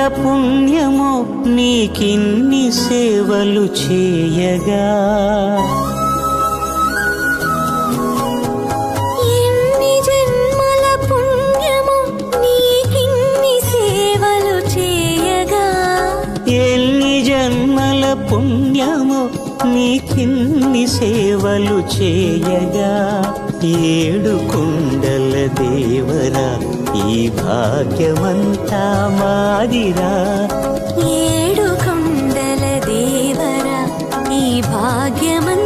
పుణ్యమో నీకిన్ని సేవలు చేయగా. ఎన్ని జన్మల పుణ్యమో నీకిన్ని సేవలు చేయగా. ఎన్ని జన్మల పుణ్యమో నీకిన్ని సేవలు చేయగా. ఏడు కొండల దేవరా ఈ భాగ్యమంతా మాదిరా. ఏడు కొండల దేవరా ఈ భాగ్యమంతా